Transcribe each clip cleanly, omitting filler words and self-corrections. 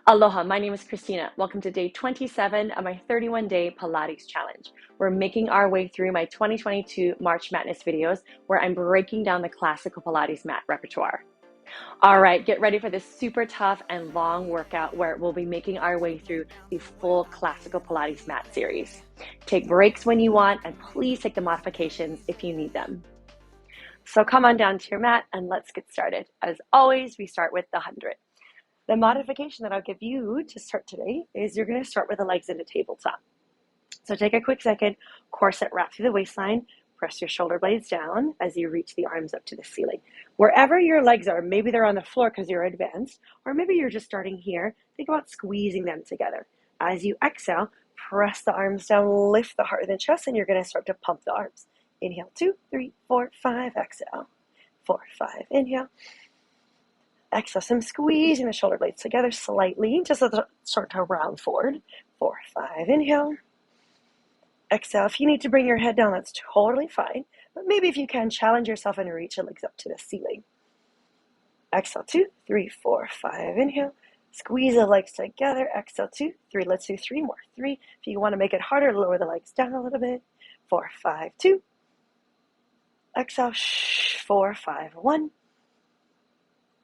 Aloha, my name is Christina. Welcome to day 27 of my 31-day Pilates challenge. We're making our way through my 2022 March Matness videos where I'm breaking down the classical Pilates mat repertoire. All right, get ready for this super tough and long workout where we'll be making our way through the full classical Pilates mat series. Take breaks when you want, and please take the modifications if you need them. So come on down to your mat and let's get started. As always, we start with the 100. The modification that I'll give you to start today is you're going to start with the legs into tabletop. So take a quick second, corset wrap through the waistline, press your shoulder blades down as you reach the arms up to the ceiling. Wherever your legs are, maybe they're on the floor because you're advanced, or maybe you're just starting here, think about squeezing them together. As you exhale, press the arms down, lift the heart and the chest, and you're going to start to pump the arms. Inhale, 2, 3, 4, 5, exhale, 4, 5, inhale. Exhale, some squeezing the shoulder blades together slightly, just start to round forward. 4, 5, inhale. Exhale, if you need to bring your head down, that's totally fine. But maybe if you can, challenge yourself and reach your legs up to the ceiling. Exhale, 2, 3, 4, 5, inhale. Squeeze the legs together. Exhale, 2, 3, let's do 3 more. 3, if you want to make it harder, lower the legs down a little bit. 4, 5, 2. Exhale, 4, 5, 1.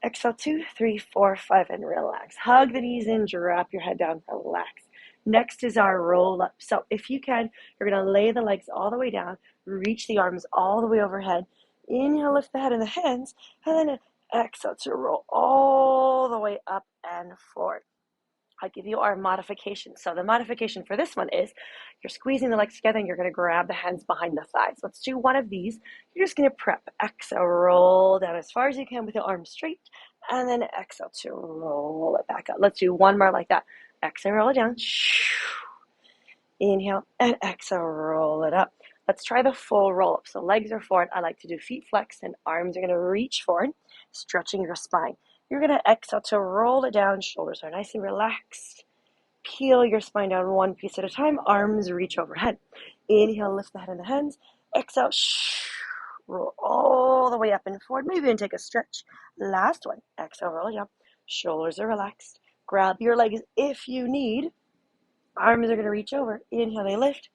Exhale, 2, 3, 4, 5, and relax. Hug the knees in, drop your head down, relax. Next is our roll up. So if you can, you're going to lay the legs all the way down, reach the arms all the way overhead. Inhale, lift the head and the hands, and then exhale to roll all the way up and forward. I'll give you our modification. So the modification for this one is you're squeezing the legs together and you're going to grab the hands behind the thighs. Let's do one of these. You're just going to prep. Exhale, roll down as far as you can with the arms straight, and then exhale to roll it back up. Let's do one more like that. Exhale, roll it down. Inhale, and exhale, roll it up. Let's try the full roll up. So legs are forward. I like to do feet flexed and arms are going to reach forward, stretching your spine. You're going to exhale to roll it down. Shoulders are nice and relaxed. Peel your spine down one piece at a time. Arms reach overhead. Inhale, lift the head and the hands. Exhale, roll all the way up and forward. Maybe even take a stretch. Last one. Exhale, roll it down. Shoulders are relaxed. Grab your legs if you need. Arms are going to reach over. Inhale, they lift.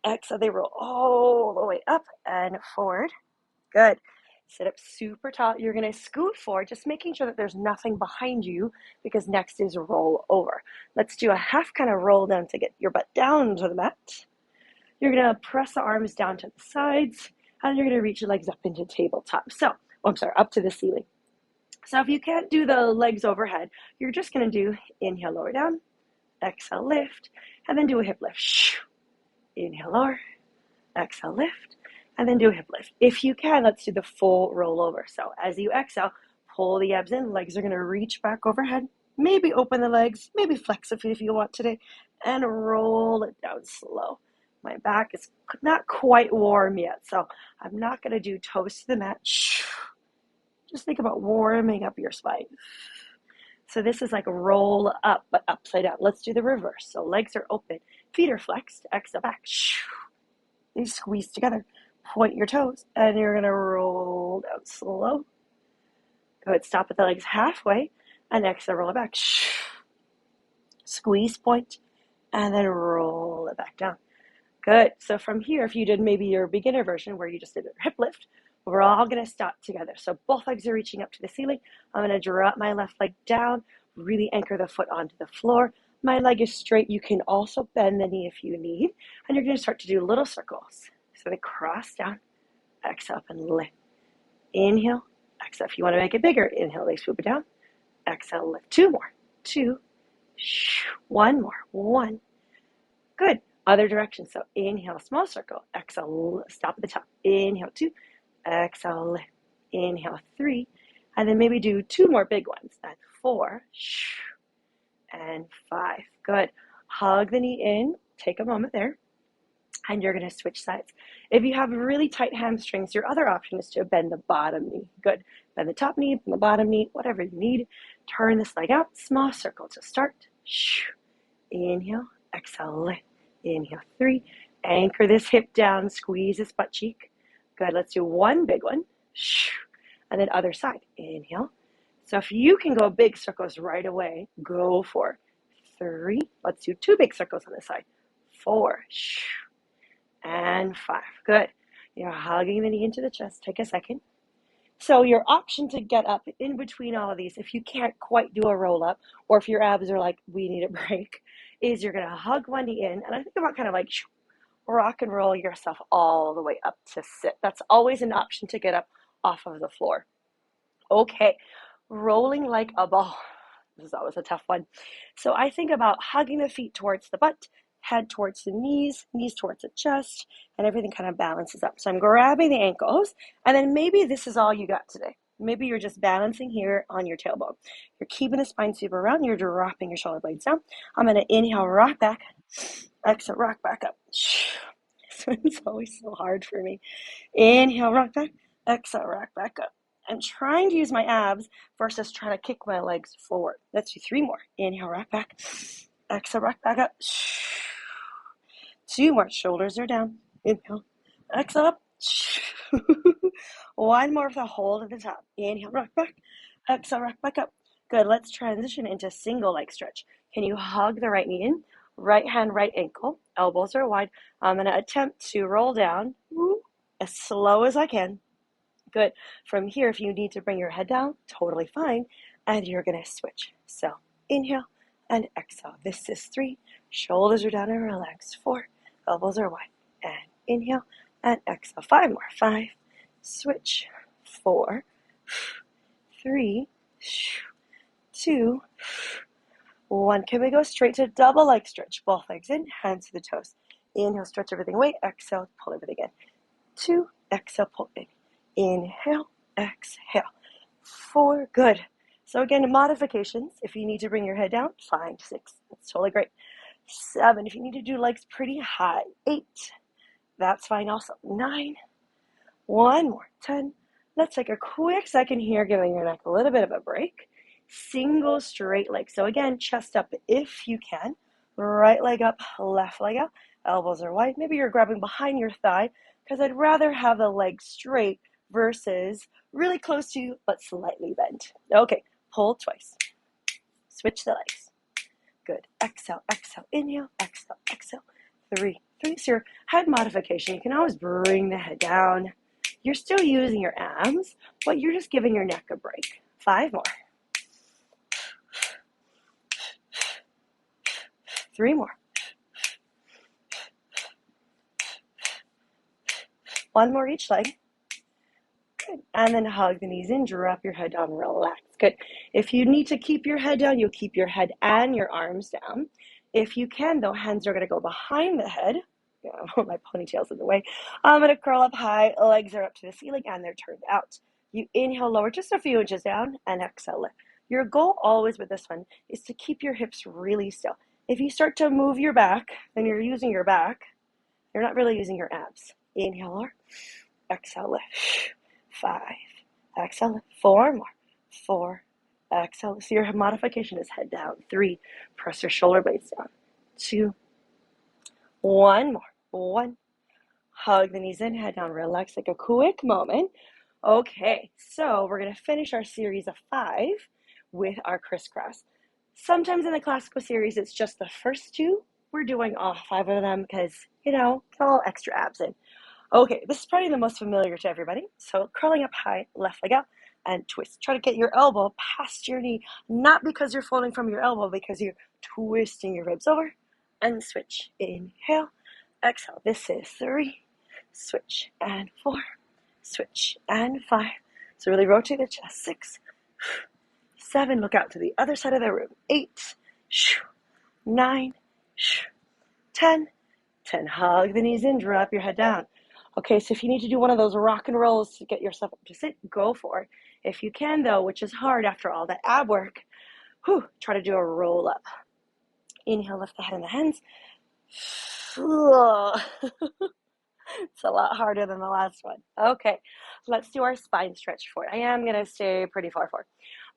Exhale, they roll all the way up and forward. Good. Sit up super tall. You're going to scoot forward, just making sure that there's nothing behind you, because next is roll over. Let's do a half kind of roll down to get your butt down to the mat. You're going to press the arms down to the sides, and you're going to reach your legs up into tabletop. Up to the ceiling. So if you can't do the legs overhead, you're just going to do inhale, lower down, exhale, lift, and then do a hip lift. Inhale, lower, exhale, lift, and then do a hip lift. If you can, let's do the full roll over. So as you exhale, pull the abs in. Legs are going to reach back overhead. Maybe open the legs, maybe flex a feet if you want today, and roll it down slow. My back is not quite warm yet, so I'm not going to do toes to the mat. Just think about warming up your spine. So this is like a roll up, but upside down. Let's do the reverse. So legs are open, feet are flexed, exhale back. They squeeze together. Point your toes, and you're going to roll down slow. Good. Stop at the legs halfway, and exhale, roll it back. Squeeze, point, and then roll it back down. Good. So from here, if you did maybe your beginner version where you just did a hip lift, we're all going to stop together. So both legs are reaching up to the ceiling. I'm going to drop my left leg down, really anchor the foot onto the floor. My leg is straight. You can also bend the knee if you need, and you're going to start to do little circles. So they cross down, exhale up and lift. Inhale, exhale. If you want to make it bigger, inhale, they swoop it down. Exhale, lift. 2 more. 2. 1 more. 1. Good. Other direction. So inhale, small circle. Exhale, stop at the top. Inhale, 2. Exhale, lift. Inhale, 3. And then maybe do 2 more big ones. That's 4. And 5. Good. Hug the knee in. Take a moment there. And you're going to switch sides. If you have really tight hamstrings, your other option is to bend the bottom knee. Good. Bend the top knee, bend the bottom knee, whatever you need. Turn this leg out. Small circle to start. Inhale, exhale, lift. Inhale, 3. Anchor this hip down. Squeeze this butt cheek. Good. Let's do 1 big one. And then other side. Inhale. So if you can go big circles right away, go for it. 3. Let's do 2 big circles on this side. 4. And 5. Good. You're hugging the knee into the chest. Take a second. So your option to get up in between all of these, if you can't quite do a roll up, or if your abs are like, we need a break, is you're going to hug one knee in. And I think about kind of like rock and roll yourself all the way up to sit. That's always an option to get up off of the floor. Okay, rolling like a ball. This is always a tough one. So I think about hugging the feet towards the butt, head towards the knees, knees towards the chest, and everything kind of balances up. So I'm grabbing the ankles, and then maybe this is all you got today. Maybe you're just balancing here on your tailbone. You're keeping the spine super round. You're dropping your shoulder blades down. I'm going to inhale, rock back. Exhale, rock back up. This one's always so hard for me. Inhale, rock back. Exhale, rock back up. I'm trying to use my abs versus trying to kick my legs forward. Let's do 3 more. Inhale, rock back. Exhale, rock back up. 2 more. Shoulders are down. Inhale. Exhale up. 1 more with a hold at the top. Inhale, rock back. Exhale, rock back up. Good. Let's transition into single leg stretch. Can you hug the right knee in? Right hand, right ankle. Elbows are wide. I'm going to attempt to roll down as slow as I can. Good. From here, if you need to bring your head down, totally fine. And you're going to switch. So inhale and exhale. This is 3. Shoulders are down and relax. 4. Elbows are wide. And inhale and exhale. 5 more. 5. Switch. 4. 3. 2. 1. Can we go straight to double leg stretch? Both legs in, hands to the toes. Inhale, stretch everything away. Exhale, pull everything in. 2. Exhale, pull in. Inhale, exhale. 4, good. So again, modifications. If you need to bring your head down, fine. 6, that's totally great. 7, if you need to do legs pretty high. 8, that's fine also. 9, 1 more. 10. Let's take a quick second here, giving your neck a little bit of a break. Single straight leg. So again, chest up if you can. Right leg up, left leg out. Elbows are wide. Maybe you're grabbing behind your thigh, because I'd rather have the leg straight versus really close to you, but slightly bent. Okay, pull twice. Switch the legs. Good. Exhale, exhale, inhale, exhale, exhale. 3. So your head modification, you can always bring the head down. You're still using your abs, but you're just giving your neck a break. 5 more. 3 more. 1 more each leg. Good. And then hug the knees in, drop your head down, relax. Good. If you need to keep your head down, you'll keep your head and your arms down. If you can, though, hands are going to go behind the head. Yeah, my ponytail's in the way. I'm going to curl up high, legs are up to the ceiling, and they're turned out. You inhale, lower just a few inches down, and exhale, lift. Your goal always with this one is to keep your hips really still. If you start to move your back, then you're using your back. You're not really using your abs. Inhale, lower. Exhale, lift. 5. Exhale, lift. 4 more. 4. Exhale. So your modification is head down. 3. Press your shoulder blades down. 2. 1 more. 1. Hug the knees in, head down. Relax, like a quick moment. Okay, so we're going to finish our series of 5 with our crisscross. Sometimes in the classical series, it's just the first 2. We're doing all 5 of them because, get a little extra abs in. Okay, this is probably the most familiar to everybody. So curling up high, left leg out, and twist. Try to get your elbow past your knee, not because you're folding from your elbow, because you're twisting your ribs over, and switch. Inhale, exhale. This is 3. Switch, and 4. Switch, and 5. So really rotate the chest. 6, 7. Look out to the other side of the room. 8, 9, 10. 10. Hug the knees in, drop your head down. Okay, so if you need to do one of those rock and rolls to get yourself up to sit, go for it. If you can, though, which is hard after all that ab work, try to do a roll up. Inhale, lift the head and the hands. It's a lot harder than the last one. Okay, let's do our spine stretch forward. I am going to stay pretty far forward.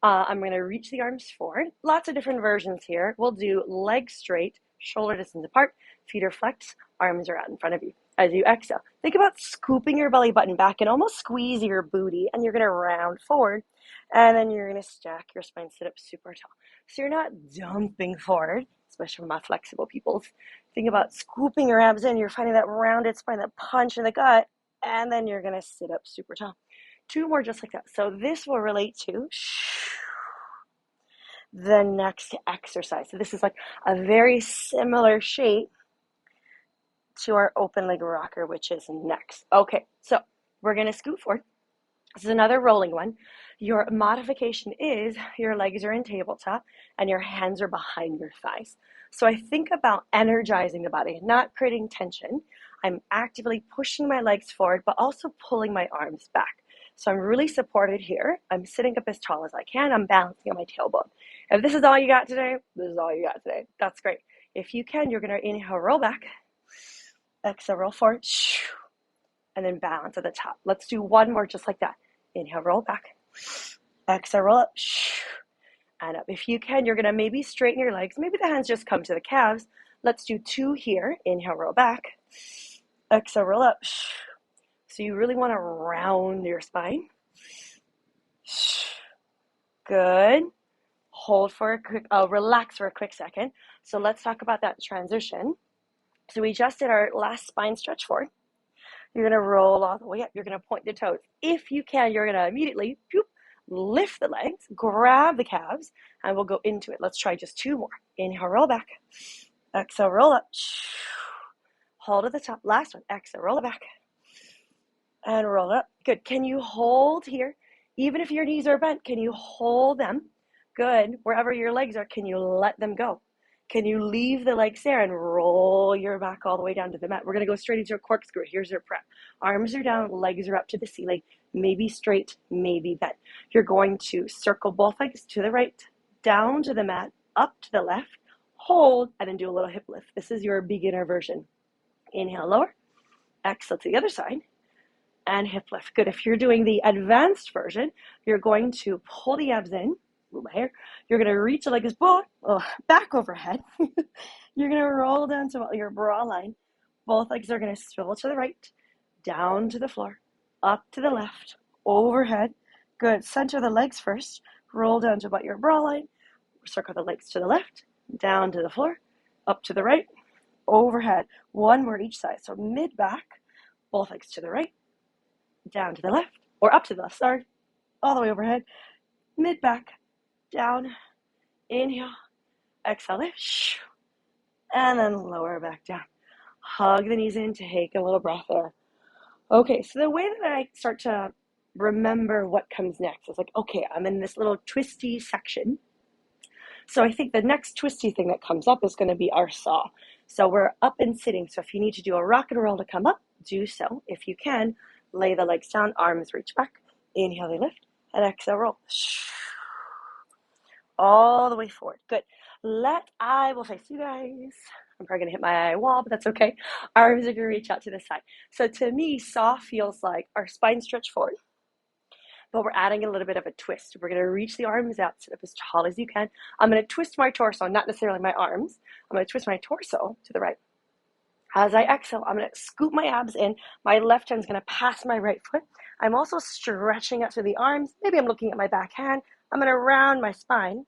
I'm going to reach the arms forward. Lots of different versions here. We'll do legs straight, shoulder distance apart, feet are flexed, arms are out in front of you. As you exhale, think about scooping your belly button back and almost squeeze your booty, and you're going to round forward. And then you're going to stack your spine, sit up super tall. So you're not dumping forward, especially for my flexible people. Think about scooping your abs in. You're finding that rounded spine, that punch in the gut, and then you're going to sit up super tall. 2 more just like that. So this will relate to the next exercise. So this is like a very similar shape to our open leg rocker, which is next. Okay, so we're going to scoot forward. This is another rolling one. Your modification is your legs are in tabletop and your hands are behind your thighs. So I think about energizing the body, not creating tension. I'm actively pushing my legs forward, but also pulling my arms back. So I'm really supported here. I'm sitting up as tall as I can. I'm balancing on my tailbone. If this is all you got today, this is all you got today. That's great. If you can, you're going to inhale, roll back. Exhale, roll forward. And then balance at the top. Let's do one more just like that. Inhale, roll back. Exhale, roll up. And up. If you can, you're going to maybe straighten your legs. Maybe the hands just come to the calves. Let's do 2 here. Inhale, roll back. Exhale, roll up. So you really want to round your spine. Good. Hold for a quick, relax for a quick second. So let's talk about that transition. So we just did our last spine stretch forward. You're going to roll all the way up. You're going to point the toes. If you can, you're going to immediately lift the legs, grab the calves, and we'll go into it. Let's try just 2 more. Inhale, roll back. Exhale, roll up. Hold at the top. Last one. Exhale, roll it back. And roll it up. Good. Can you hold here? Even if your knees are bent, can you hold them? Good. Wherever your legs are, can you let them go? Can you leave the legs there and roll your back all the way down to the mat? We're going to go straight into a corkscrew. Here's your prep. Arms are down, legs are up to the ceiling, maybe straight, maybe bent. You're going to circle both legs to the right, down to the mat, up to the left, hold, and then do a little hip lift. This is your beginner version. Inhale, lower. Exhale to the other side. And hip lift. Good. If you're doing the advanced version, you're going to pull the abs in. Move my hair. You're going to reach the legs back overhead. You're going to roll down to your bra line. Both legs are going to swivel to the right, down to the floor, up to the left, overhead. Good. Center the legs first. Roll down to about your bra line. Circle the legs to the left, down to the floor, up to the right, overhead. 1 more each side. So mid back, both legs to the right, down to the left, or up to the left, sorry, all the way overhead, mid back, down, inhale, exhale, lift, and then lower back down. Hug the knees in, take a little breath there. Okay, so the way that I start to remember what comes next is like, okay, I'm in this little twisty section. So I think the next twisty thing that comes up is going to be our saw. So we're up and sitting. So if you need to do a rock and roll to come up, do so. If you can, lay the legs down, arms reach back. Inhale, they lift, and exhale, roll. All the way forward. Good. I will face you guys. I'm probably going to hit my wall, but that's okay. Arms are going to reach out to the side. So to me, saw feels like our spine stretch forward, but we're adding a little bit of a twist. We're going to reach the arms out, sit up as tall as you can. I'm going to twist my torso, not necessarily my arms. I'm going to twist my torso to the right. As I exhale, I'm going to scoop my abs in. My left hand's going to pass my right foot. I'm also stretching out through the arms. Maybe I'm looking at my back hand. I'm going to round my spine.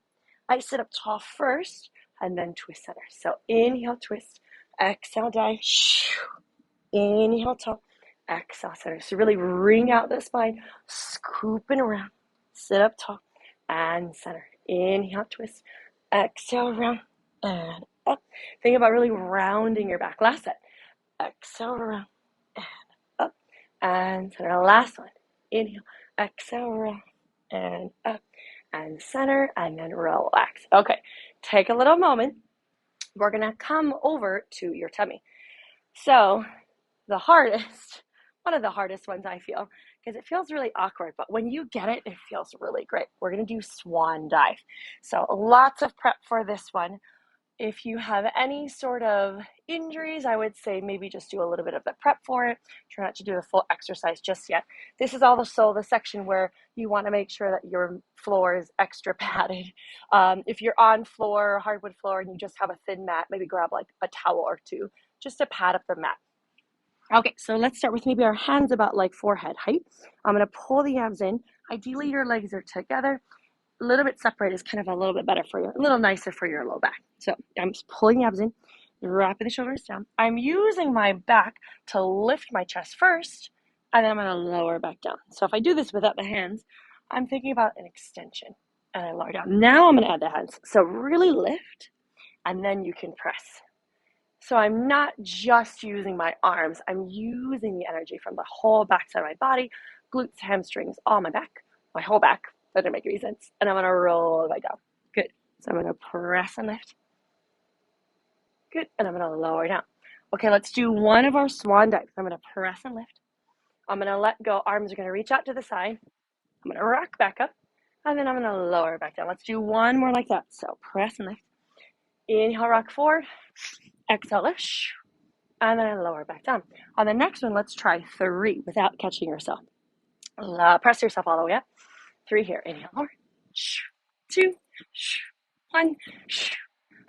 I sit up tall first and then twist center. So inhale, twist. Exhale, dive. Inhale, tall. Exhale, center. So really wring out the spine, scooping around. Sit up tall and center. Inhale, twist. Exhale, round and up. Think about really rounding your back. Last set. Exhale, around and up and center. Last one. Inhale. Exhale, around and up and center, and then relax. Okay, take a little moment. We're going to come over to your tummy. So one of the hardest ones I feel, because it feels really awkward, but when you get it, it feels really great. We're going to do swan dive. So lots of prep for this one. If you have any sort of injuries, I would say maybe just do a little bit of the prep for it. Try not to do the full exercise just yet. This is also the section where you want to make sure that your floor is extra padded. If you're on floor, hardwood floor, and you just have a thin mat, maybe grab like a towel or 2 just to pad up the mat. Okay, so let's start with maybe our hands about like forehead height. I'm going to pull the abs in. Ideally, your legs are together. A little bit separated is kind of a little bit better for you, a little nicer for your low back. So I'm just pulling the abs in, wrapping the shoulders down. I'm using my back to lift my chest first, and then I'm going to lower back down. So if I do this without the hands, I'm thinking about an extension, and I lower down. Now I'm going to add the hands. So really lift, and then you can press. So I'm not just using my arms. I'm using the energy from the whole backside of my body, glutes, hamstrings, all my back, my whole back. That didn't make any sense. And I'm going to roll it down. Good. So I'm going to press and lift. Good. And I'm going to lower down. Okay, let's do one of our swan dives. I'm going to press and lift. I'm going to let go. Arms are going to reach out to the side. I'm going to rock back up. And then I'm going to lower back down. Let's do one more like that. So press and lift. Inhale, rock forward. Exhale, lift. And then I lower back down. On the next one, let's try 3 without catching yourself. Press yourself all the way up. 3 here. Inhale, lower. 2, 1.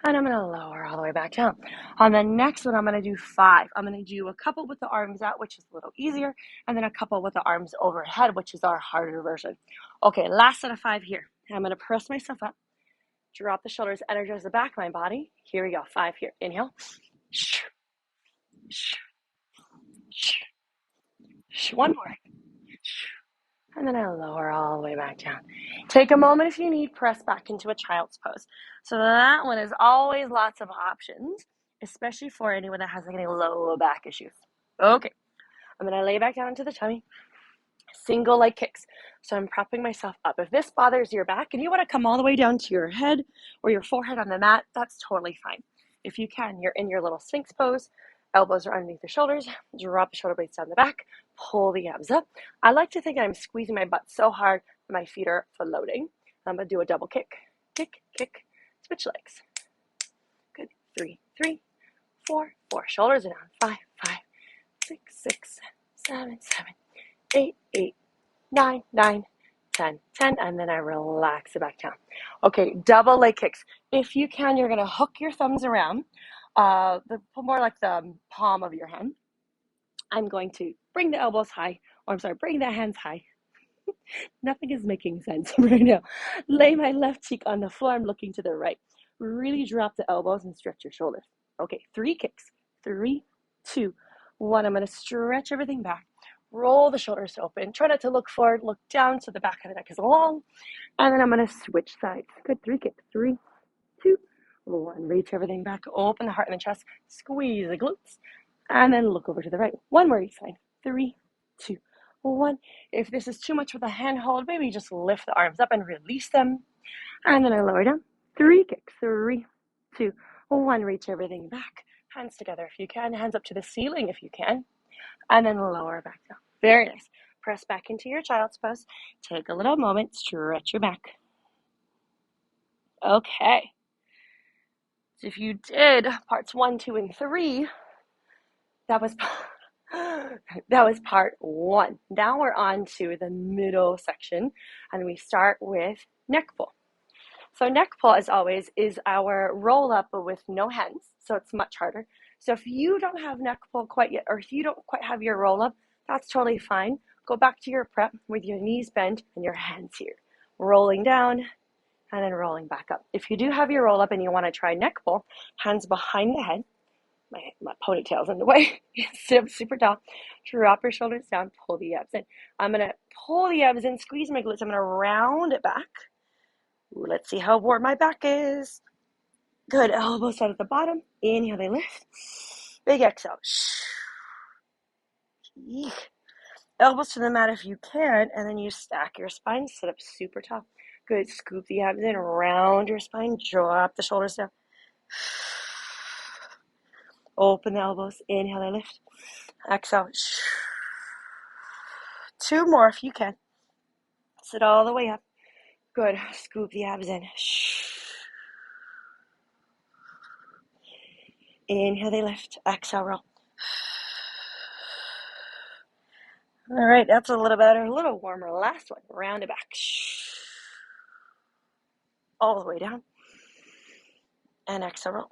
And I'm going to lower all the way back down. On the next one, I'm going to do 5. I'm going to do a couple with the arms out, which is a little easier, and then a couple with the arms overhead, which is our harder version. Okay, last set of 5 here. I'm going to press myself up, drop the shoulders, energize the back of my body. Here we go. 5 here. Inhale. One more. And then I lower all the way back down. Take a moment if you need, press back into a child's pose. So that one is always lots of options, especially for anyone that has any low back issues. Okay, I'm going to lay back down into the tummy. Single leg kicks. So I'm propping myself up. If this bothers your back and you want to come all the way down to your head or your forehead on the mat, that's totally fine. If you can, you're in your little Sphinx pose. Elbows are underneath the shoulders. Drop the shoulder blades down the back. Pull the abs up. I like to think I'm squeezing my butt so hard that my feet are floating. I'm going to do a double kick. Kick, kick. Switch legs. Good. 3, 3, 4, 4. Shoulders are down. 5, 5, 6, 6, 7, 7, 8, 8, 9, 9, 10, 10, and then I relax it back down. Okay, double leg kicks. If you can, you're going to hook your thumbs around, more like the palm of your hand. I'm going to bring the elbows high, bring the hands high. Nothing is making sense right now. Lay my left cheek on the floor. I'm looking to the right. Really drop the elbows and stretch your shoulders. Okay, 3 kicks. 3, 2, 1. I'm going to stretch everything back. Roll the shoulders open. Try not to look forward, look down so the back of the neck is long. And then I'm going to switch sides. Good. 3 kicks. 3, 2, 1. Reach everything back. Open the heart and the chest. Squeeze the glutes. And then look over to the right. One more each side. 3, 2, 1. If this is too much with a handhold, maybe just lift the arms up and release them. And then I lower down. 3 kicks. 3, 2, 1. Reach everything back. Hands together if you can. Hands up to the ceiling if you can. And then lower back down. Very nice. Press back into your child's pose. Take a little moment. Stretch your back. Okay. So if you did parts 1, 2, and 3, that was part 1. Now we're on to the middle section, and we start with neck pull. So neck pull, as always, is our roll up but with no hands, so it's much harder. So if you don't have neck pull quite yet, or if you don't quite have your roll up, that's totally fine. Go back to your prep with your knees bent and your hands here, rolling down and then rolling back up. If you do have your roll up and you want to try neck pull, hands behind the head. My ponytail's in the way. Sit up super tall. Drop your shoulders down. Pull the abs in. I'm going to pull the abs in, squeeze my glutes. I'm going to round it back. Ooh, let's see how warm my back is. Good. Elbows out at the bottom. Inhale, they lift. Big exhale. Elbows to the mat if you can, and then you stack your spine. Sit up super tall. Good. Scoop the abs in. Round your spine. Drop the shoulders down. Open the elbows. Inhale, they lift. Exhale. 2 more if you can. Sit all the way up. Good. Scoop the abs in. Inhale, they lift. Exhale, roll. All right, that's a little better, a little warmer. Last one. Round it back. All the way down. And exhale, roll.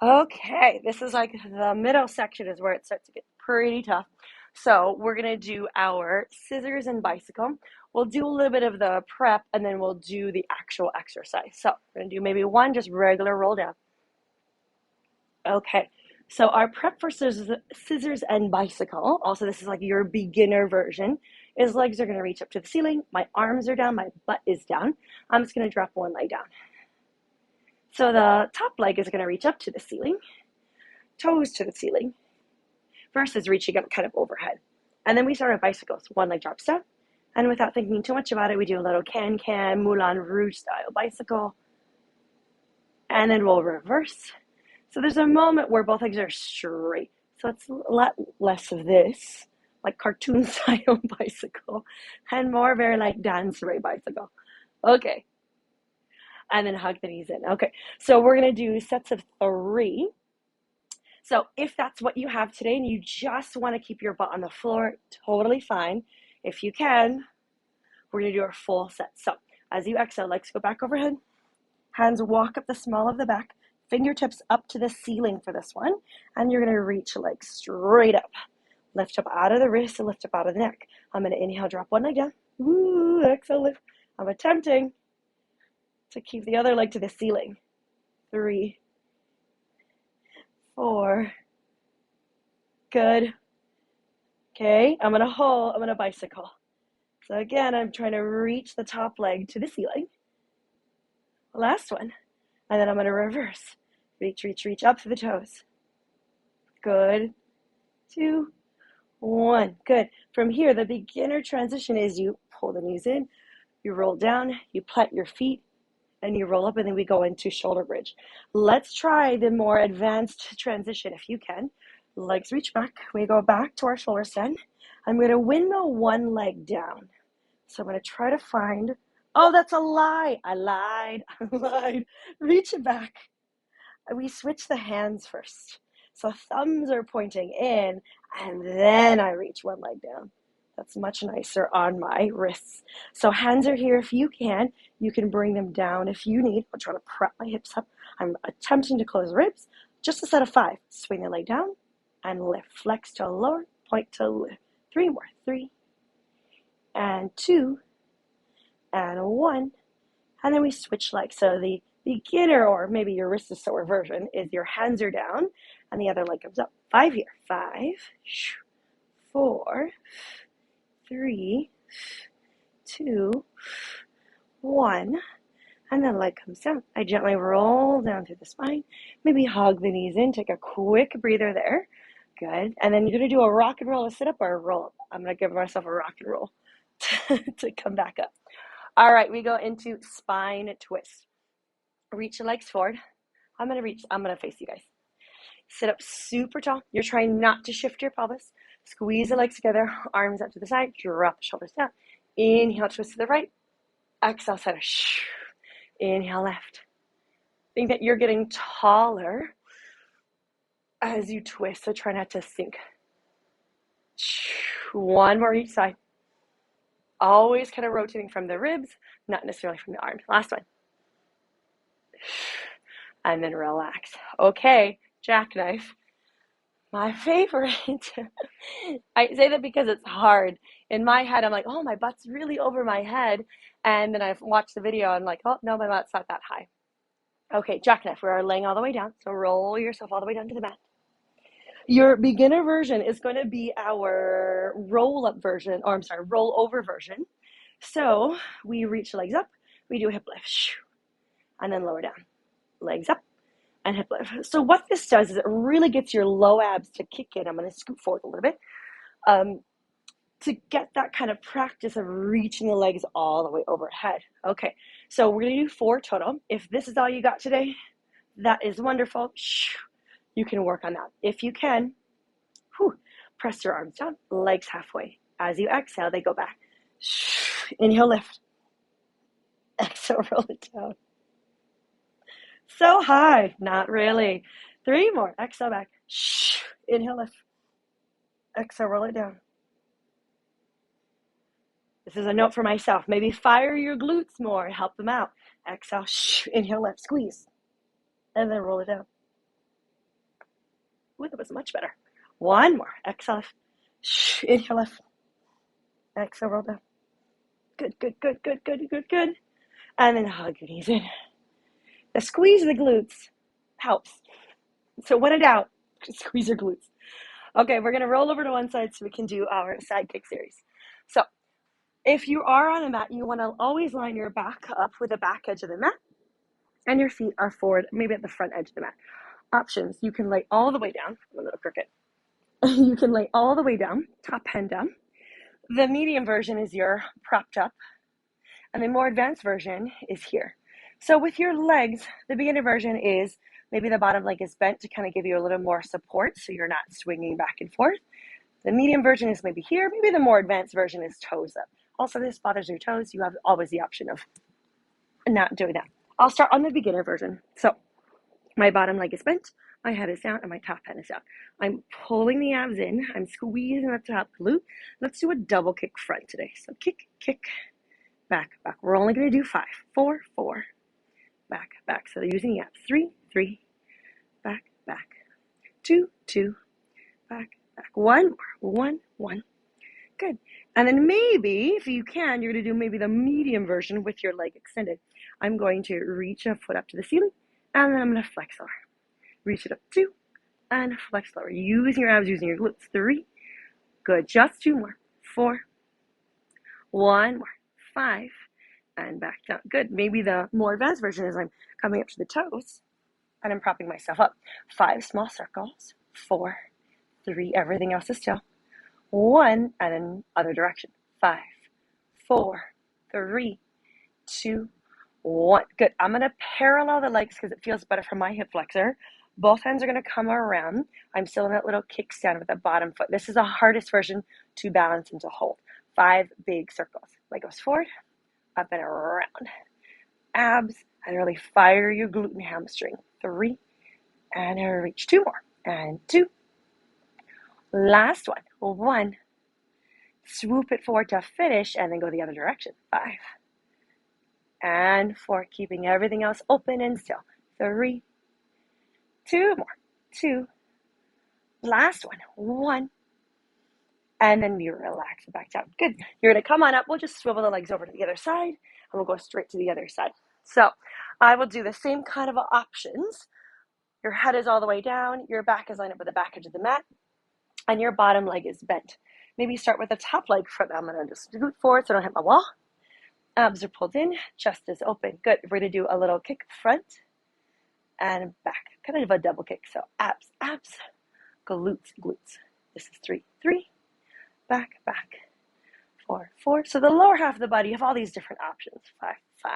Okay, this is like the middle section is where it starts to get pretty tough. So we're gonna do our scissors and bicycle. We'll do a little bit of the prep and then we'll do the actual exercise. So we're gonna do maybe one just regular roll down. Okay, so our prep for scissors and bicycle, also this is like your beginner version, is legs are gonna reach up to the ceiling, my arms are down, my butt is down. I'm just gonna drop one leg down. So the top leg is gonna reach up to the ceiling, toes to the ceiling, versus reaching up kind of overhead. And then we start our bicycles. One leg drops down, and without thinking too much about it, we do a little can-can, Moulin Rouge style bicycle, and then we'll reverse. So there's a moment where both legs are straight. So it's a lot less of this, like cartoon style bicycle, and more very like dancery bicycle. Okay. And then hug the knees in. Okay. So we're going to do sets of 3. So if that's what you have today and you just want to keep your butt on the floor, totally fine. If you can, we're going to do our full set. So as you exhale, legs go back overhead. Hands walk up the small of the back. Fingertips up to the ceiling for this one. And you're going to reach legs straight up. Lift up out of the wrist and lift up out of the neck. I'm going to inhale, drop one leg down. Woo, exhale, lift. I'm attempting to keep the other leg to the ceiling. 3, 4. Good. Okay, I'm gonna hold, I'm gonna bicycle. So again, I'm trying to reach the top leg to the ceiling. Last one. And then I'm gonna reverse. Reach, reach, reach up to the toes. Good. 2, 1. Good. From here, the beginner transition is you pull the knees in, you roll down, you plant your feet, and you roll up, and then we go into shoulder bridge. Let's try the more advanced transition if you can. Legs reach back. We go back to our shoulder stand. I'm going to windmill one leg down. So I'm going to try to find, oh, that's a lie. I lied. Reach it back. We switch the hands first. So thumbs are pointing in, and then I reach one leg down. That's much nicer on my wrists. So hands are here if you can. You can bring them down if you need. I'm trying to prep my hips up. I'm attempting to close ribs. Just a set of 5. Swing the leg down and lift. Flex to lower, point to lift. 3 more. 3 and 2 and 1. And then we switch legs. So the beginner, or maybe your wrist is sore version, is your hands are down and the other leg comes up. 5 here. 5, 4, 3, 2, 1, and then leg comes down. I gently roll down through the spine. Maybe hug the knees in. Take a quick breather there. Good. And then you're going to do a rock and roll, a sit-up, or a roll-up. I'm going to give myself a rock and roll to come back up. All right, we go into spine twist. Reach the legs forward. I'm going to face you guys. Sit up super tall. You're trying not to shift your pelvis. Squeeze the legs together, arms up to the side, drop the shoulders down. Inhale, twist to the right. Exhale, center. Inhale, left. Think that you're getting taller as you twist, so try not to sink. 1 more each side. Always kind of rotating from the ribs, not necessarily from the arms. Last one. And then relax. Okay, jackknife. My favorite. I say that because it's hard. In my head, I'm like, oh, my butt's really over my head. And then I've watched the video, and I'm like, oh, no, my butt's not that high. Okay, jackknife. We are laying all the way down. So roll yourself all the way down to the mat. Your beginner version is going to be our roll-up version, or I'm sorry, roll-over version. So we reach the legs up. We do a hip lift. And then lower down. Legs up. And hip lift. So what this does is it really gets your low abs to kick in. I'm going to scoot forward a little bit to get that kind of practice of reaching the legs all the way overhead. Okay, so we're going to do 4 total. If this is all you got today, that is wonderful. You can work on that. If you can, press your arms down, legs halfway. As you exhale, they go back. Inhale, lift. Exhale, roll it down. So high, not really. 3 more, exhale back. Inhale, lift. Exhale, roll it down. This is a note for myself. Maybe fire your glutes more, help them out. Exhale, inhale, lift, squeeze. And then roll it down. Ooh, that was much better. One more. Exhale, lift. Inhale, lift. Exhale, roll down. Good, good, good, good, good, good, good. And then hug your knees in. The squeeze of the glutes helps. So when in doubt, squeeze your glutes. Okay, we're going to roll over to one side so we can do our Sidekick series. So if you are on a mat, you want to always line your back up with the back edge of the mat, and your feet are forward, maybe at the front edge of the mat. Options, you can lay all the way down. I'm a little crooked. You can lay all the way down, top hand down. The medium version is your propped up, and the more advanced version is here. So with your legs, the beginner version is maybe the bottom leg is bent to kind of give you a little more support so you're not swinging back and forth. The medium version is maybe here. Maybe the more advanced version is toes up. Also, if this bothers your toes, you have always the option of not doing that. I'll start on the beginner version. So my bottom leg is bent, my head is down, and my top hand is down. I'm pulling the abs in. I'm squeezing the top glute. Let's do a double kick front today. So kick, kick, back, back. We're only going to do 5. 4, 4, back, back. So they're using the abs. 3, 3, back, back. 2, 2, back, back. 1 more. 1, 1. Good. And then maybe, if you can, you're going to do maybe the medium version with your leg extended. I'm going to reach a foot up to the ceiling, and then I'm going to flex lower. Reach it up 2, and flex lower. Using your abs, using your glutes. 3. Good. Just 2 more. 4. 1 more. 5. And back down. Good. Maybe the more advanced version is I'm coming up to the toes, and I'm propping myself up. 5 small circles. 4, 3. Everything else is still. 1, and then other direction. 5, 4, 3, 2, 1. Good. I'm going to parallel the legs because it feels better for my hip flexor. Both hands are going to come around. I'm still in that little kickstand with the bottom foot. This is the hardest version to balance and to hold. 5 big circles. Leg goes forward, up and around. Abs, and really fire your glute and hamstring. 3, and reach. 2 more. And 2. Last one. 1. Swoop it forward to finish, and then go the other direction. 5. And 4. Keeping everything else open and still. 3. 2 more. 2. Last one. 1. And then you relax it back down. Good. You're going to come on up. We'll just swivel the legs over to the other side, and we'll go straight to the other side. So I will do the same kind of options. Your head is all the way down. Your back is lined up with the back edge of the mat, and your bottom leg is bent. Maybe start with the top leg front. I'm going to just scoot forward so I don't hit my wall. Abs are pulled in. Chest is open. Good. We're going to do a little kick front and back. Kind of a double kick. So abs, abs, glutes, glutes. This is 3, 3, back, back. 4, 4. So the lower half of the body, you have all these different options. 5, 5.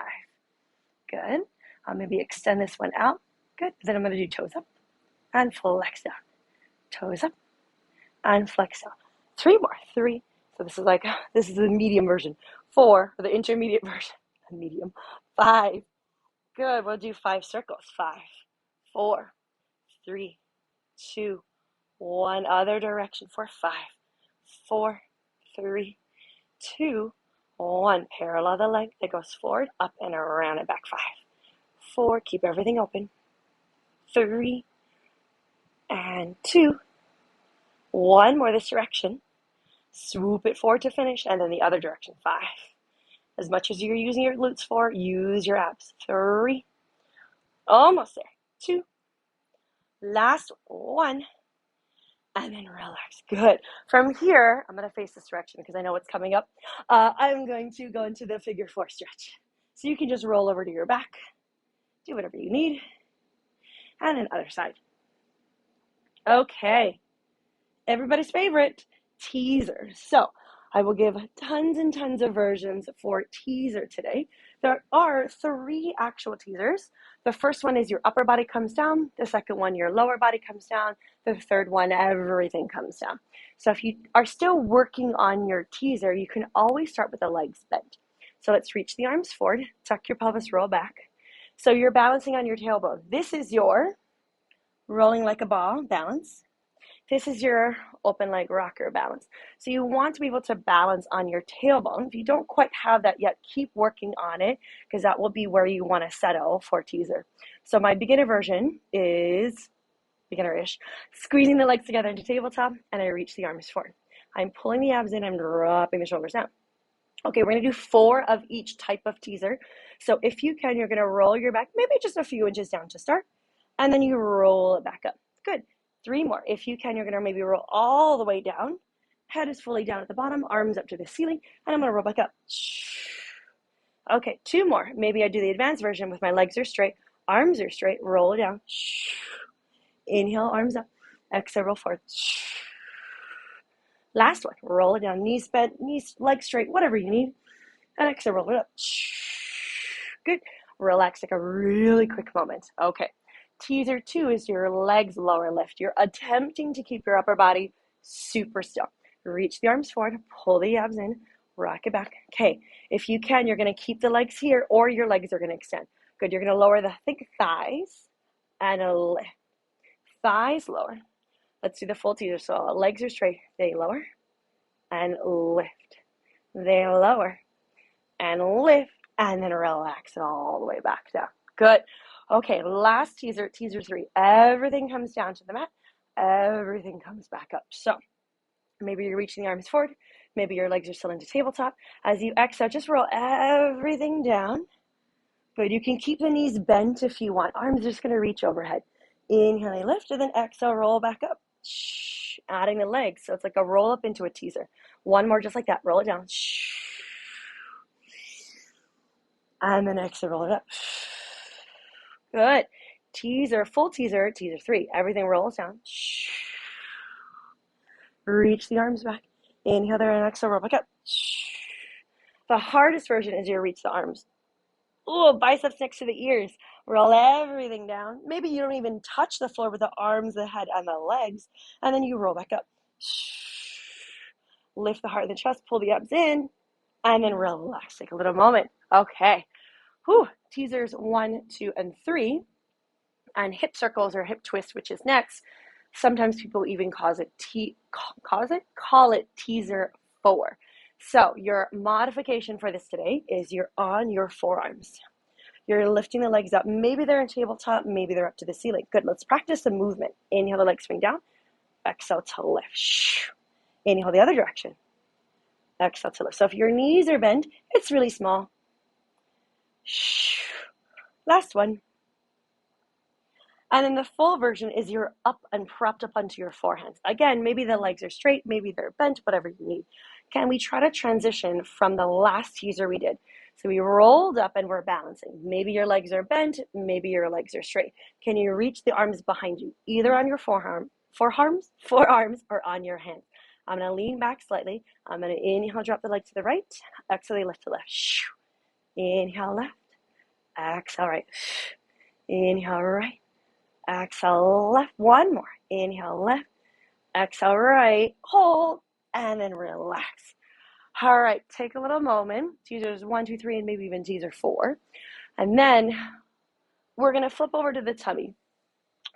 Good. I'll maybe extend this one out. Good. Then I'm going to do toes up and flex down. Toes up and flex down. 3 more. 3. So this is the medium version. 4 for the intermediate version. Medium. 5. Good. We'll do 5 circles. 5, 4, 3, 2, 1. Other direction for 5, 4, 3, 2, 1. Parallel the leg that goes forward, up and around and back. 5, 4. Keep everything open. 3 and 2. 1 more this direction. Swoop it forward to finish, and then the other direction. 5. As much as you're using your glutes for, use your abs. 3. Almost there. 2. Last 1. And then relax. Good. From here, I'm going to face this direction because I know what's coming up. I'm going to go into the figure 4 stretch. So you can just roll over to your back. Do whatever you need. And then other side. Okay. Everybody's favorite, teasers. So I will give tons and tons of versions for teaser today. There are 3 actual teasers. The first one is your upper body comes down. The second one, your lower body comes down. The third one, everything comes down. So if you are still working on your teaser, you can always start with the legs bent. So let's reach the arms forward, tuck your pelvis, roll back. So you're balancing on your tailbone. This is your rolling like a ball balance. This is your open leg rocker balance. So you want to be able to balance on your tailbone. If you don't quite have that yet, keep working on it because that will be where you want to settle for teaser. So my beginner version is beginner-ish. Squeezing the legs together into tabletop, and I reach the arms forward. I'm pulling the abs in, I'm dropping the shoulders down. Okay, we're gonna do 4 of each type of teaser. So if you can, you're gonna roll your back, maybe just a few inches down to start, and then you roll it back up. Good. 3 more. If you can, you're gonna maybe roll all the way down. Head is fully down at the bottom, arms up to the ceiling, and I'm gonna roll back up. Okay, 2 more. Maybe I do the advanced version with my legs are straight, arms are straight, roll it down. Inhale, arms up. Exhale, roll forward. Last one, roll it down, knees bent, knees, legs straight, whatever you need. And exhale, roll it up. Good. Relax, take a really quick moment. Okay. Teaser 2 is your legs lower lift. You're attempting to keep your upper body super still. Reach the arms forward, pull the abs in, rock it back. Okay. If you can, you're going to keep the legs here or your legs are going to extend. Good. You're going to lower the thick thighs and a lift. Thighs lower. Let's do the full teaser. So legs are straight. They lower and lift. They lower and lift, and then relax it all the way back down. Good. Okay, last teaser, teaser 3. Everything comes down to the mat. Everything comes back up. So maybe you're reaching the arms forward. Maybe your legs are still into tabletop. As you exhale, just roll everything down. Good. You can keep the knees bent if you want. Arms are just going to reach overhead. Inhale, lift, and then exhale, roll back up. Adding the legs. So it's like a roll up into a teaser. 1 more just like that. Roll it down. And then exhale, roll it up. Good. Teaser, full teaser, teaser 3. Everything rolls down. Reach the arms back. Inhale there and exhale, roll back up. The hardest version is you reach the arms. Oh, biceps next to the ears. Roll everything down. Maybe you don't even touch the floor with the arms, the head, and the legs. And then you roll back up. Lift the heart and the chest, pull the abs in, and then relax. Take a little moment. Okay. Whew. Teasers 1, 2, and 3. And hip circles or hip twist, which is next. Sometimes people even call it teaser 4. So your modification for this today is you're on your forearms. You're lifting the legs up. Maybe they're in tabletop, maybe they're up to the ceiling. Good, let's practice the movement. Inhale, the legs swing down. Exhale to lift. Inhale the other direction. Exhale to lift. So if your knees are bent, it's really small. Last one. And then the full version is you're up and propped up onto your forehands. Again, maybe the legs are straight, maybe they're bent, whatever you need. Can we try to transition from the last teaser we did? So we rolled up and we're balancing. Maybe your legs are bent, maybe your legs are straight. Can you reach the arms behind you, either on your forearms, or on your hands? I'm going to lean back slightly. I'm going to inhale, drop the leg to the right. Exhale, lift to left. Inhale, left. Exhale, right. Inhale, right. Exhale, left. 1 more. Inhale, left. Exhale, right. Hold, and then relax. All right, take a little moment. Teasers 1, 2, 3, and maybe even teaser 4. And then we're going to flip over to the tummy.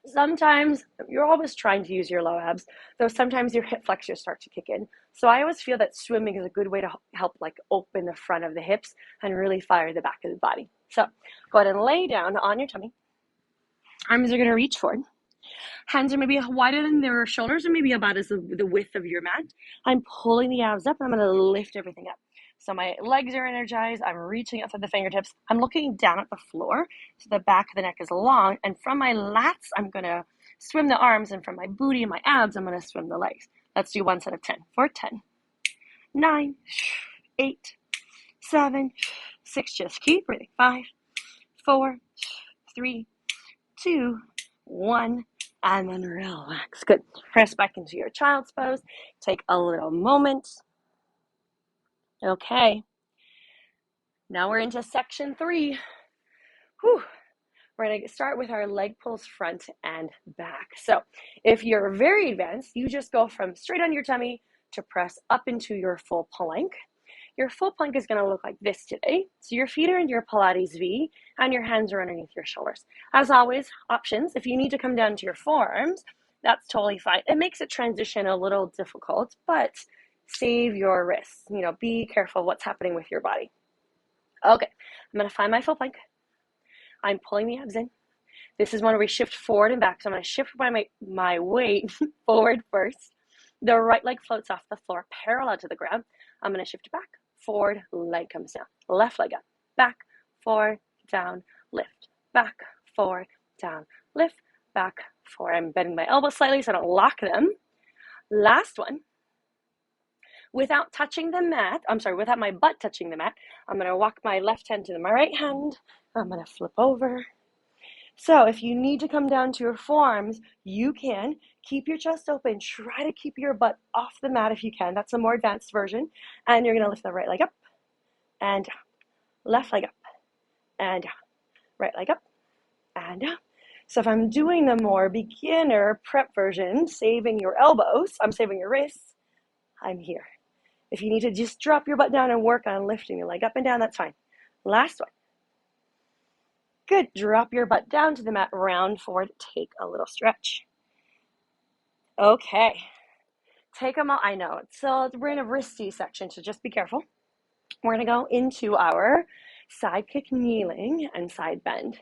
Sometimes you're always trying to use your low abs, though sometimes your hip flexors start to kick in. So I always feel that swimming is a good way to help open the front of the hips and really fire the back of the body. So go ahead and lay down on your tummy. Arms are going to reach forward. Hands are maybe wider than their shoulders or maybe about as the width of your mat. I'm pulling the abs up and I'm going to lift everything up. So my legs are energized. I'm reaching up to the fingertips. I'm looking down at the floor. So the back of the neck is long. And from my lats, I'm going to swim the arms. And from my booty and my abs, I'm going to swim the legs. Let's do 1 set of 10. For 10, 9, 8, 7, 6. Just keep breathing. 5, 4, 3, 2, 1. And then relax. Good. Press back into your child's pose. Take a little moment. Okay. Now we're into section 3. Whew. We're going to start with our leg pulls front and back. So if you're very advanced, you just go from straight on your tummy to press up into your full plank. Your full plank is going to look like this today. So your feet are in your Pilates V and your hands are underneath your shoulders. As always, options. If you need to come down to your forearms, that's totally fine. It makes it transition a little difficult, but save your wrists. Be careful what's happening with your body. Okay, I'm going to find my full plank. I'm pulling the abs in. This is one where we shift forward and back. So I'm going to shift my weight forward first. The right leg floats off the floor, parallel to the ground. I'm going to shift back, forward, leg comes down. Left leg up, back, forward, down, lift, back, forward, down, lift, back, forward. I'm bending my elbows slightly so I don't lock them. Last one. Without touching the mat, without my butt touching the mat, I'm going to walk my left hand to my right hand. I'm going to flip over. So if you need to come down to your forearms, you can. Keep your chest open. Try to keep your butt off the mat if you can. That's a more advanced version. And you're going to lift the right leg up and down. Left leg up and down. Right leg up and down. So if I'm doing the more beginner prep version, saving your elbows, I'm saving your wrists, I'm here. If you need to just drop your butt down and work on lifting your leg up and down, that's fine. Last one. Good. Drop your butt down to the mat, round forward, take a little stretch. Okay. Take them out. I know. So we're in a wristy section, so just be careful. We're going to go into our side kick kneeling and side bend.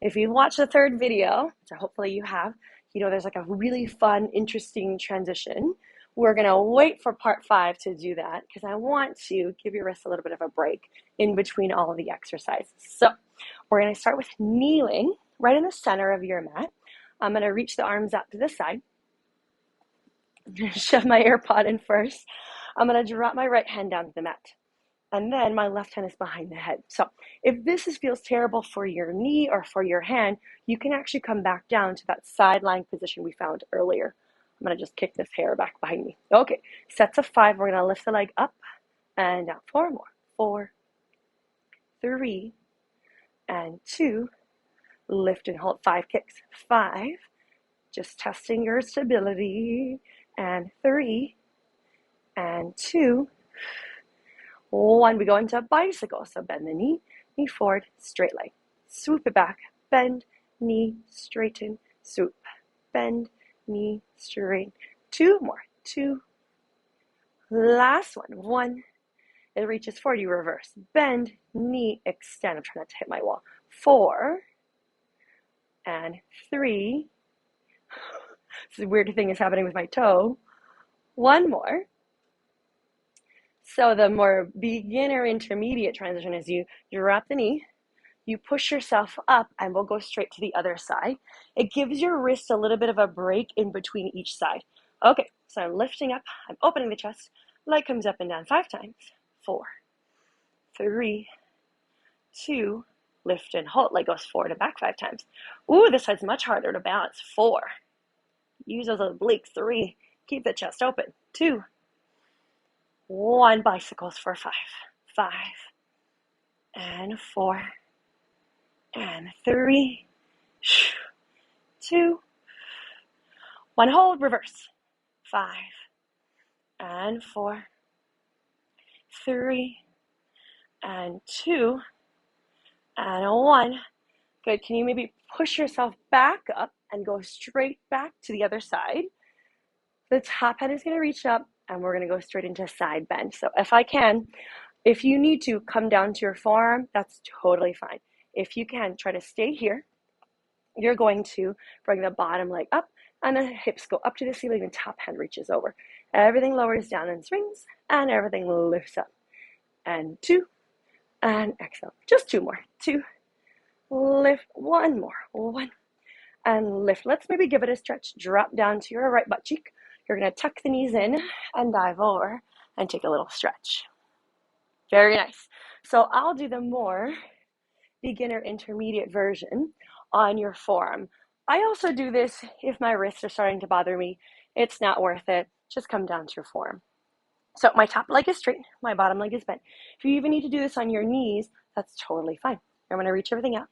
If you've watched the third video, so hopefully you have, you know there's like a really fun, interesting transition. We're going to wait for part 5 to do that because I want to give your wrists a little bit of a break in between all of the exercises. So we're going to start with kneeling right in the center of your mat. I'm going to reach the arms out to the side. Shove my AirPod in first. I'm going to drop my right hand down to the mat. And then my left hand is behind the head. So if this feels terrible for your knee or for your hand, you can actually come back down to that side lying position we found earlier. I'm going to just kick this hair back behind me. Okay, sets of 5. We're going to lift the leg up and down. 4 more. 4, 3, and 2. Lift and hold. 5 kicks. 5. Just testing your stability. And 3, and 2. 1, we go into a bicycle. So bend the knee forward, straight leg. Swoop it back, bend, knee, straighten, swoop, bend, knee, straight. 2 more, 2. Last one, 1. It reaches forward, you reverse. Bend, knee, extend. I'm trying not to hit my wall. 4, and 3. This weird thing is happening with my toe. 1 more. So the more beginner intermediate transition is you drop the knee, you push yourself up, and we'll go straight to the other side. It gives your wrist a little bit of a break in between each side. Okay, so I'm lifting up, I'm opening the chest, leg comes up and down 5 times. 4, 3, 2, lift and hold, leg goes forward and back 5 times. Ooh, this side's much harder to balance. 4, use those obliques. 3, keep the chest open. 2, 1, bicycles for 5, 5, and 4, and 3, 2, 1, hold, reverse, 5, and 4, 3, and 2, and 1. Good. Can you maybe push yourself back up and go straight back to the other side? The top head is going to reach up, and we're going to go straight into side bend. So if you need to come down to your forearm, that's totally fine. If you can, try to stay here. You're going to bring the bottom leg up, and the hips go up to the ceiling, and top hand reaches over. Everything lowers down and swings, and everything lifts up. And 2, and exhale. Just 2 more. 2, lift. 1 more. 1, and lift. Let's maybe give it a stretch. Drop down to your right butt cheek. You're going to tuck the knees in and dive over and take a little stretch. Very nice. So I'll do the more beginner intermediate version on your forearm. I also do this if my wrists are starting to bother me. It's not worth it. Just come down to your forearm. So my top leg is straight, my bottom leg is bent. If you even need to do this on your knees, that's totally fine. I'm going to reach everything out.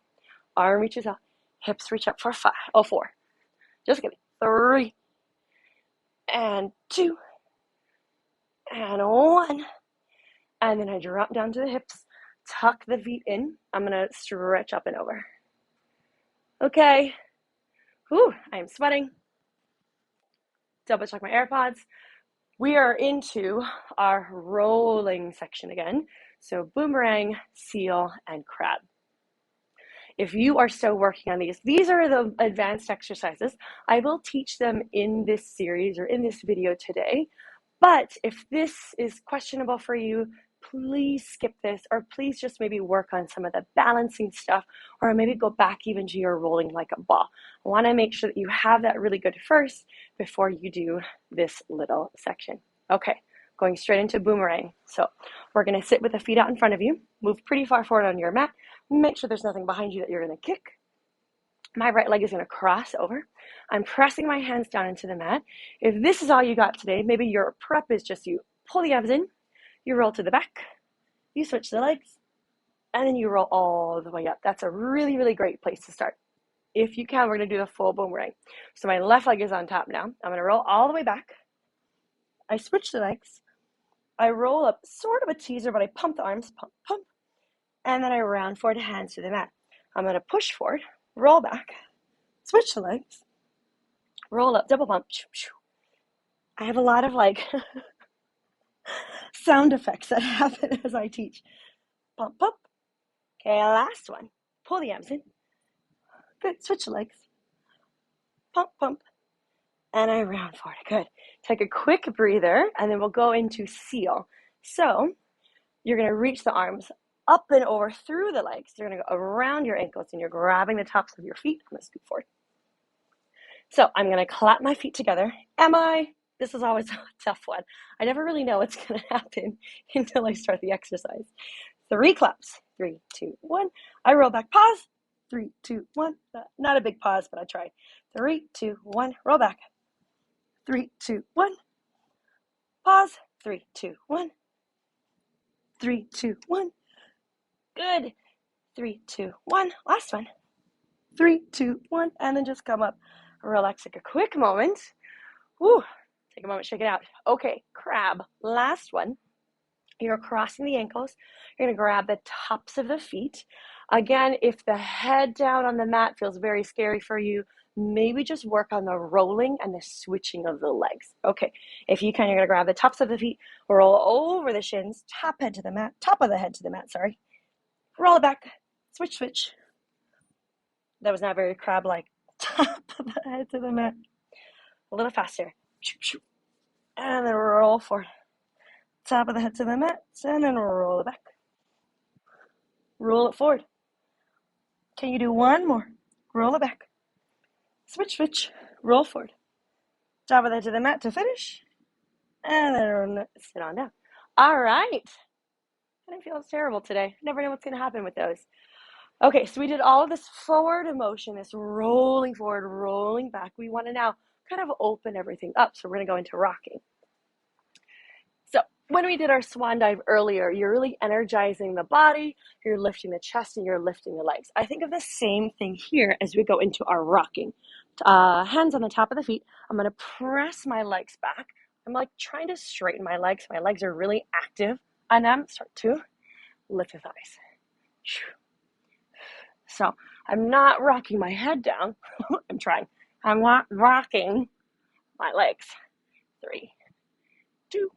Arm reaches out. Hips reach up for 4. Just kidding. 3, and 2, and 1. And then I drop down to the hips, tuck the feet in. I'm going to stretch up and over. Okay. Whew, I am sweating. Double check my AirPods. We are into our rolling section again. So boomerang, seal, and crab. If you are still working on these are the advanced exercises. I will teach them in this series or in this video today. But if this is questionable for you, please skip this, or please just maybe work on some of the balancing stuff, or maybe go back even to your rolling like a ball. I want to make sure that you have that really good first before you do this little section. Okay, going straight into boomerang. So we're going to sit with the feet out in front of you, move pretty far forward on your mat, make sure there's nothing behind you that you're going to kick. My right leg is going to cross over. I'm pressing my hands down into the mat. If this is all you got today, maybe your prep is just you pull the abs in, you roll to the back, you switch the legs, and then you roll all the way up. That's a really, really great place to start. If you can, we're going to do the full boomerang. So my left leg is on top now. I'm going to roll all the way back. I switch the legs. I roll up, sort of a teaser, but I pump the arms, pump, pump, and then I round forward, hands to the mat. I'm going to push forward, roll back, switch the legs, roll up, double pump. I have a lot of like sound effects that happen as I teach. Pump, pump. Okay, last one. Pull the abs in. Good, switch the legs. Pump, pump. And I round forward. Good. Take a quick breather, and then we'll go into seal. So you're going to reach the arms up and over through the legs. You're going to go around your ankles, and you're grabbing the tops of your feet. I'm going to scoot forward. So I'm going to clap my feet together. This is always a tough one. I never really know what's going to happen until I start the exercise. 3 claps. 3, 2, 1. I roll back. Pause. 3, 2, 1. Not a big pause, but I tried. 3, 2, 1. Roll back. 3, 2, 1. Pause. 3, 2, 1. 3, 2, 1. Good. 3, 2, 1. Last one. 3, 2, 1. And then just come up. Relax. Take a quick moment. Woo. Take a moment. Shake it out. Okay. Crab. Last one. You're crossing the ankles. You're going to grab the tops of the feet. Again, if the head down on the mat feels very scary for you, maybe just work on the rolling and the switching of the legs. Okay, if you can, you're going to grab the tops of the feet, roll over the shins, top of the head to the mat, sorry. Roll it back, switch, switch. That was not very crab-like. Top of the head to the mat. A little faster. And then roll forward. Top of the head to the mat, and then roll it back. Roll it forward. Can you do one more? Roll it back. Switch, switch. Roll forward. Top of the head to the mat to finish. And then sit on down. All right. I didn't feel terrible today. Never know what's going to happen with those. Okay, so we did all of this forward motion, this rolling forward, rolling back. We want to now kind of open everything up. So we're going to go into rocking. So when we did our swan dive earlier, you're really energizing the body, you're lifting the chest, and you're lifting the legs. I think of the same thing here as we go into our rocking. Hands on the top of the feet. I'm going to press my legs back. I'm like trying to straighten my legs. My legs are really active. And I'm start to lift the thighs. So I'm not rocking my head down. I'm trying. I'm not rocking my legs. 3, 2,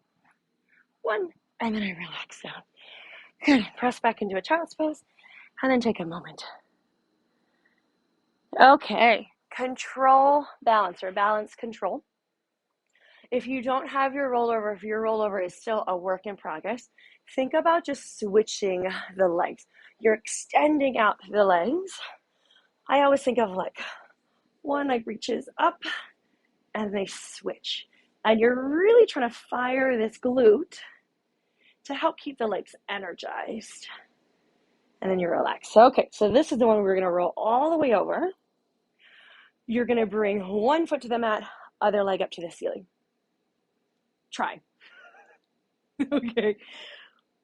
1. And then I relax down. Good. Press back into a child's pose. And then take a moment. Okay. Control balance, or balance control. If you don't have your rollover, if your rollover is still a work in progress, think about just switching the legs. You're extending out the legs. I always think of like one leg reaches up and they switch. And you're really trying to fire this glute to help keep the legs energized. And then you relax. Okay, so this is the one we're going to roll all the way over. You're going to bring one foot to the mat, other leg up to the ceiling. Try. Okay.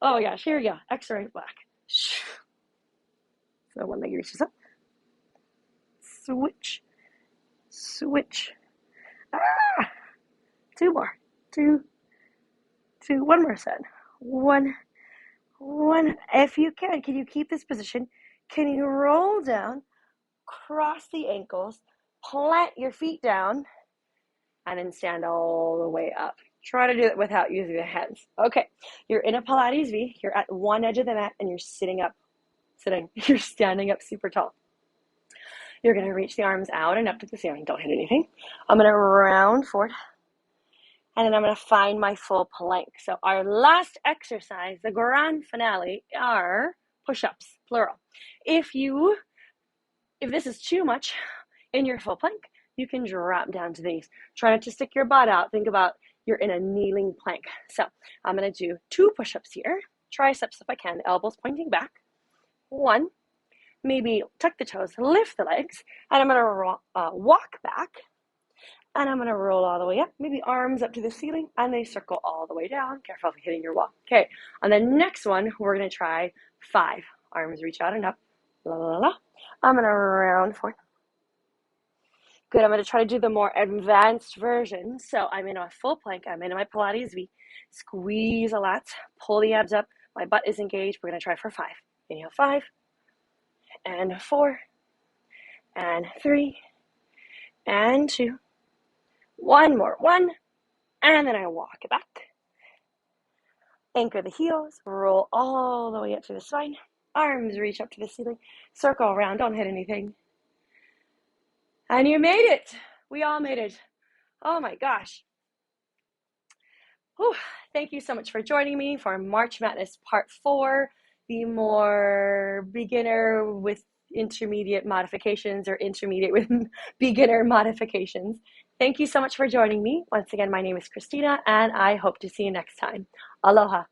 Oh my gosh, here we go. X-ray black. So one leg reaches up. Switch. Switch. Ah! 2 more. 2. One more set. 1. If you can you keep this position? Can you roll down, cross the ankles, plant your feet down, and then stand all the way up? Try to do it without using the hands. Okay, you're in a Pilates V. You're at one edge of the mat, and you're sitting up. You're standing up super tall. You're going to reach the arms out and up to the ceiling. Don't hit anything. I'm going to round forward, and then I'm going to find my full plank. So our last exercise, the grand finale, are push-ups, plural. If this is too much in your full plank, you can drop down to the knees. Try not to stick your butt out. Think about you're in a kneeling plank. So I'm going to do 2 push-ups here. Triceps if I can, elbows pointing back. 1, maybe tuck the toes, lift the legs, and I'm going to walk back, and I'm going to roll all the way up, maybe arms up to the ceiling, and they circle all the way down. Careful of hitting your wall. Okay, on the next one, we're going to try 5. Arms reach out and up. La, la, la. I'm going to round forward. Good, I'm going to try to do the more advanced version. So I'm in a full plank. I'm in my Pilates V. Squeeze a lot. Pull the abs up. My butt is engaged. We're going to try for 5. Inhale, 5. And 4. And 3. And 2. One more. 1. And then I walk it back. Anchor the heels. Roll all the way up to the spine. Arms reach up to the ceiling. Circle around. Don't hit anything. And you made it. We all made it. Oh my gosh. Whew. Thank you so much for joining me for March Madness Part 4, the more beginner with intermediate modifications or intermediate with beginner modifications. Thank you so much for joining me. Once again, my name is Christina, and I hope to see you next time. Aloha.